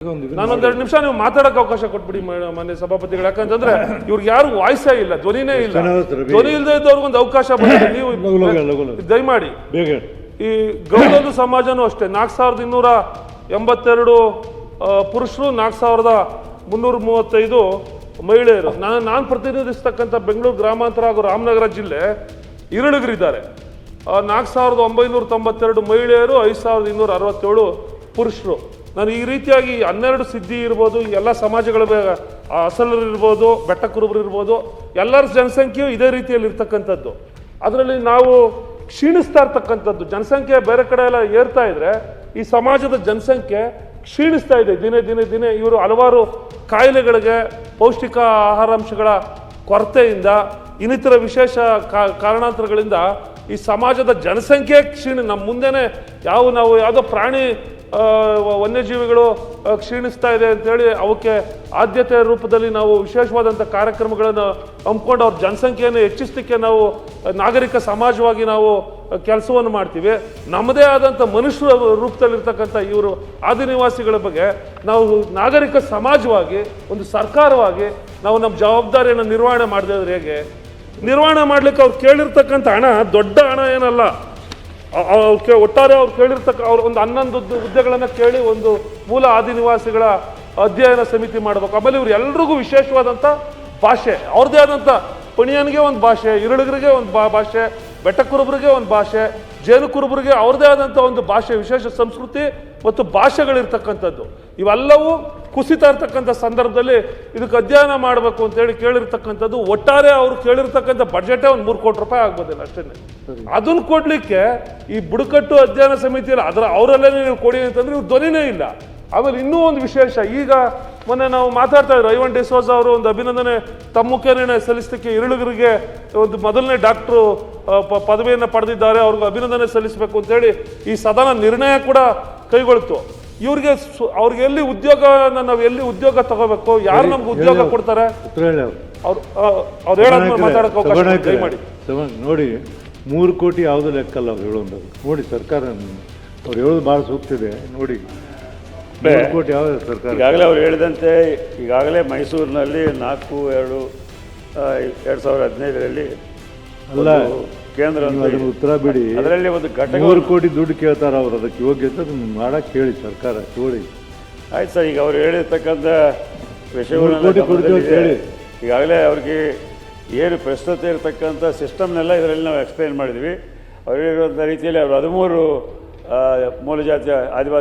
ನಾನೊಂದೆರಡು ನಿಮಿಷ ನೀವು ಮಾತಾಡಕ್ಕೆ ಅವಕಾಶ ಕೊಟ್ಬಿಡಿ ಮಾನ್ಯ ಸಭಾಪತಿಗಳು. ಯಾಕಂತಂದ್ರೆ ಇವ್ರಿಗೆ ಯಾರು ವಾಯ್ಸೇ ಇಲ್ಲ, ಧ್ವನಿನೇ ಇಲ್ಲ. ಧ್ವನಿ ಇಲ್ಲದೆ ಇದ್ದವ್ರಿಗೊಂದು ಅವಕಾಶ ಬಂದಿದೆ. ನೀವು ದಯಮಾಡಿ ಈ ಗೌಡಲು ಸಮಾಜನೂ ಅಷ್ಟೇ 4282 ಪುರುಷರು, 4335 ಮಹಿಳೆಯರು. ನಾನು ಪ್ರತಿನಿಧಿಸ್ತಕ್ಕಂಥ ಬೆಂಗಳೂರು ಗ್ರಾಮಾಂತರ ಹಾಗೂ ರಾಮನಗರ ಜಿಲ್ಲೆ ಇರುಳುಗರಿದ್ದಾರೆ. 4992 ಮಹಿಳೆಯರು, 5267 ಪುರುಷರು. ನಾನು ಈ ರೀತಿಯಾಗಿ 12 ಸಿದ್ಧಿ ಇರ್ಬೋದು, ಎಲ್ಲ ಸಮಾಜಗಳ ಅಸಲರು ಇರ್ಬೋದು, ಬೆಟ್ಟ ಕುರುಬರು ಇರ್ಬೋದು, ಎಲ್ಲರ ಜನಸಂಖ್ಯೆಯು ಇದೇ ರೀತಿಯಲ್ಲಿ ಇರ್ತಕ್ಕಂಥದ್ದು. ಅದರಲ್ಲಿ ನಾವು ಕ್ಷೀಣಿಸ್ತಾ ಇರ್ತಕ್ಕಂಥದ್ದು. ಜನಸಂಖ್ಯೆ ಬೇರೆ ಕಡೆ ಎಲ್ಲ ಏರ್ತಾ ಇದ್ರೆ ಈ ಸಮಾಜದ ಜನಸಂಖ್ಯೆ ಕ್ಷೀಣಿಸ್ತಾ ಇದೆ ದಿನೇ ದಿನೇ ದಿನೇ. ಇವರು ಹಲವಾರು ಕಾಯಿಲೆಗಳಿಗೆ, ಪೌಷ್ಟಿಕ ಆಹಾರಾಂಶಗಳ ಕೊರತೆಯಿಂದ, ಇನ್ನಿತರ ವಿಶೇಷ ಕಾರಣಾಂತರಗಳಿಂದ ಈ ಸಮಾಜದ ಜನಸಂಖ್ಯೆ ನಮ್ಮ ಮುಂದೆನೇ ನಾವು ಯಾವುದೋ ಪ್ರಾಣಿ ವನ್ಯಜೀವಿಗಳು ಕ್ಷೀಣಿಸ್ತಾ ಇದೆ ಅಂತೇಳಿ ಅವಕ್ಕೆ ಆದ್ಯತೆಯ ರೂಪದಲ್ಲಿ ನಾವು ವಿಶೇಷವಾದಂಥ ಕಾರ್ಯಕ್ರಮಗಳನ್ನು ಹಮ್ಮಿಕೊಂಡು ಅವ್ರ ಜನಸಂಖ್ಯೆಯನ್ನು ಹೆಚ್ಚಿಸಲಿಕ್ಕೆ ನಾವು ನಾಗರಿಕ ಸಮಾಜವಾಗಿ ನಾವು ಕೆಲಸವನ್ನು ಮಾಡ್ತೀವಿ. ನಮ್ಮದೇ ಆದಂಥ ಮನುಷ್ಯರ ರೂಪದಲ್ಲಿರ್ತಕ್ಕಂಥ ಇವರು ಆದಿನಿವಾಸಿಗಳ ಬಗ್ಗೆ ನಾವು ನಾಗರಿಕ ಸಮಾಜವಾಗಿ, ಒಂದು ಸರ್ಕಾರವಾಗಿ ನಾವು ನಮ್ಮ ಜವಾಬ್ದಾರಿಯನ್ನು ನಿರ್ವಹಣೆ ಮಾಡದೇ ಇದ್ರೆ ಹೇಗೆ? ನಿರ್ವಹಣೆ ಮಾಡಲಿಕ್ಕೆ ಅವ್ರು ಕೇಳಿರ್ತಕ್ಕಂಥ ಹಣ ದೊಡ್ಡ ಹಣ ಏನಲ್ಲ. ಒಟ್ಟಾರೆ ಅವ್ರು ಅವ್ರು ಒಂದು 11 ಹುದ್ದೆಗಳನ್ನು ಕೇಳಿ ಒಂದು ಮೂಲ ಆದಿನಿವಾಸಿಗಳ ಅಧ್ಯಯನ ಸಮಿತಿ ಮಾಡಬೇಕು. ಆಮೇಲೆ ಇವ್ರು ಎಲ್ರಿಗೂ ವಿಶೇಷವಾದಂಥ ಭಾಷೆ, ಅವ್ರದ್ದೇ ಆದಂಥ, ಪಣಿಯನ್ಗೆ ಒಂದು ಭಾಷೆ, ಇರುಳುಗರಿಗೆ ಒಂದು ಭಾಷೆ, ಬೆಟ್ಟ ಕುರುಬರಿಗೆ ಒಂದು ಭಾಷೆ, ಜೇನು ಕುರುಬರಿಗೆ ಅವ್ರದ್ದೇ ಆದಂಥ ಒಂದು ಭಾಷೆ, ವಿಶೇಷ ಸಂಸ್ಕೃತಿ ಮತ್ತು ಭಾಷೆಗಳಿರ್ತಕ್ಕಂಥದ್ದು. ಇವೆಲ್ಲವೂ ಕುಸಿತಾ ಇರ್ತಕ್ಕಂಥ ಸಂದರ್ಭದಲ್ಲಿ ಇದಕ್ಕೆ ಅಧ್ಯಯನ ಮಾಡಬೇಕು ಅಂತೇಳಿ ಕೇಳಿರ್ತಕ್ಕಂಥದ್ದು. ಒಟ್ಟಾರೆ ಅವರು ಕೇಳಿರ್ತಕ್ಕಂಥ ಬಡ್ಜೆಟೇ ಒಂದು 3 ಕೋಟಿ ರೂಪಾಯಿ ಆಗ್ಬೋದಿಲ್ಲ ಅಷ್ಟೇ. ಅದನ್ನು ಕೊಡ್ಲಿಕ್ಕೆ ಈ ಬುಡಕಟ್ಟು ಅಧ್ಯಯನ ಸಮಿತಿಯಲ್ಲಿ ಅವರಲ್ಲೇ ನೀವು ಕೊಡಿ ಅಂತಂದ್ರೆ ಇವ್ರು ಧ್ವನಿನೇ ಇಲ್ಲ. ಆಮೇಲೆ ಇನ್ನೂ ಒಂದು ವಿಶೇಷ, ಈಗ ಮೊನ್ನೆ ನಾವು ಮಾತಾಡ್ತಾ ಇದ್ರು, ಐವನ್ ಡಿಸೋಜ ಅವರು ಒಂದು ಅಭಿನಂದನೆ ತಮ್ಮ ಮುಖೇನ ಸಲ್ಲಿಸಲಿಕ್ಕೆ ಇರುಳುಗರಿಗೆ ಒಂದು ಮೊದಲನೇ ಡಾಕ್ಟ್ರು ಪದವಿಯನ್ನು ಪಡೆದಿದ್ದಾರೆ, ಅವ್ರಿಗೆ ಅಭಿನಂದನೆ ಸಲ್ಲಿಸಬೇಕು ಅಂತೇಳಿ ಈ ಸದನ ನಿರ್ಣಯ ಕೂಡ ಕೈಗೊಳ್ತು. ಅವ್ರಿಗೆ ಎಲ್ಲಿ ಉದ್ಯೋಗ, ನಾವು ಎಲ್ಲಿ ಉದ್ಯೋಗ ತಗೋಬೇಕು, ಯಾರು ನಮ್ಗೆ ಉದ್ಯೋಗ ಕೊಡ್ತಾರೆ? ಅವ್ರು ಹೇಳೋದು ಮಾತಾಡಕ್ಕೆ ಅವಕಾಶ ಮಾಡಿ ನೋಡಿ. 3 ಕೋಟಿ ಯಾವುದು ಲೆಕ್ಕಲ್ಲ ಅವ್ರು ಹೇಳೋದು. ನೋಡಿ, ಸರ್ಕಾರ ಅವ್ರು ಹೇಳೋದು ಭಾಳ ಸೂಕ್ತಿದೆ. ನೋಡಿ, 3 ಕೋಟಿ ಯಾವ್ದು ಸರ್ಕಾರ? ಈಗಾಗಲೇ ಅವ್ರು ಹೇಳಿದಂತೆ ಈಗಾಗಲೇ ಮೈಸೂರಿನಲ್ಲಿ 4/2/2015 ಅಲ್ಲ ಕೇಂದ್ರ ಅದನ್ನು ಉತ್ತರ ಬಿಡಿ. ಅದರಲ್ಲಿ ಒಂದು ಘಟಕ 3 ಕೋಟಿ ದುಡ್ಡು ಕೇಳ್ತಾರೆ ಅವ್ರು. ಅದಕ್ಕೆ ಯೋಗ್ಯತೆ ಮಾಡಕ್ಕೆ ಹೇಳಿ ಸರ್ಕಾರ ತೋಳಿ. ಆಯ್ತು ಸರ್, ಈಗ ಅವ್ರು ಹೇಳಿರ್ತಕ್ಕಂಥ ವಿಷಯಗಳು ಹೇಳಿ. ಈಗಾಗಲೇ ಅವ್ರಿಗೆ ಏನು ಪ್ರಸ್ತುತ ಇರತಕ್ಕಂಥ ಸಿಸ್ಟಮ್ನೆಲ್ಲ ಇದರಲ್ಲಿ ನಾವು ಎಕ್ಸ್ಪ್ಲೈನ್ ಮಾಡಿದ್ವಿ. ಅವ್ರು ಹೇಳಿರುವಂಥ ರೀತಿಯಲ್ಲಿ ಅವರು 13 ಮೂಲ ಜಾತಿಯ ಆದಿವಾಸಿ